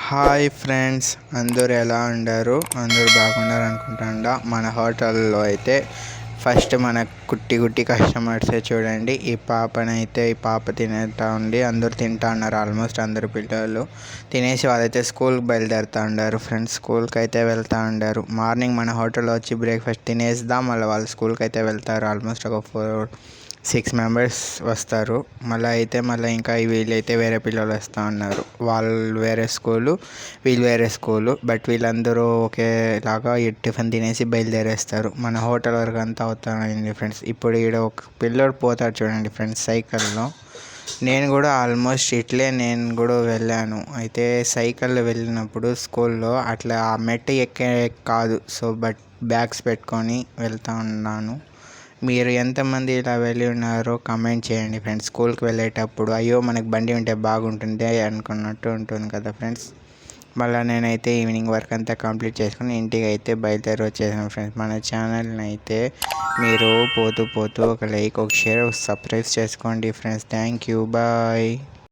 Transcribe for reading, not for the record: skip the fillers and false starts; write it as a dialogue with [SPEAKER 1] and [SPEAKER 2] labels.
[SPEAKER 1] Hi friends, అందరూ ఎలా ఉండారు? అందరూ బాగున్నారు అనుకుంటా. మన హోటల్లో అయితే ఫస్ట్ మన కుట్టి కస్టమర్సే చూడండి. ఈ పాప తినేస్తూ ఉండి అందరూ తింటా ఉన్నారు. ఆల్మోస్ట్ అందరు పిల్లలు తినేసి వాళ్ళైతే స్కూల్కి బయలుదేరుతూ ఉండారు. ఫ్రెండ్స్, స్కూల్కి అయితే వెళ్తూ ఉండారు. మార్నింగ్ మన హోటల్లో వచ్చి బ్రేక్ఫాస్ట్ తినేద్దాం, మళ్ళీ వాళ్ళు స్కూల్కి అయితే వెళ్తారు. ఆల్మోస్ట్ ఒక 6 మెంబర్స్ వస్తారు. మళ్ళీ ఇంకా వీళ్ళైతే వేరే పిల్లలు వస్తూ ఉన్నారు. వాళ్ళు వేరే స్కూలు, వీళ్ళు వేరే స్కూలు. బట్ వీళ్ళందరూ ఒకేలాగా ఈ టిఫిన్ తినేసి బయలుదేరేస్తారు. మన హోటల్ వరకు అంతా అవుతాయండి ఫ్రెండ్స్. ఇప్పుడు ఈడ ఒక పిల్లోడు పోతాడు చూడండి ఫ్రెండ్స్, సైకిల్లో. నేను కూడా వెళ్ళాను. అయితే సైకిల్లో వెళ్ళినప్పుడు స్కూల్లో అట్లా ఆ మెట్టు ఎక్కే కాదు. బట్ బ్యాగ్స్ పెట్టుకొని వెళ్తూ ఉన్నాను. మీరు ఎంతమంది ఇలా వెళ్ళి ఉన్నారో కామెంట్ చేయండి ఫ్రెండ్స్. స్కూల్కి వెళ్ళేటప్పుడు అయ్యో మనకు బండి ఉంటే బాగుంటుంది అనుకున్నట్టు ఉంటుంది కదా ఫ్రెండ్స్. మళ్ళీ నేనైతే ఈవినింగ్ వర్క్ అంతా కంప్లీట్ చేసుకుని ఇంటికి అయితే బయలుదేరి వచ్చేసాను ఫ్రెండ్స్. మన ఛానల్ని అయితే మీరు పోతూ ఒక లైక్, ఒక షేర్, ఒక సబ్స్క్రైబ్ చేసుకోండి ఫ్రెండ్స్. Thank you, bye.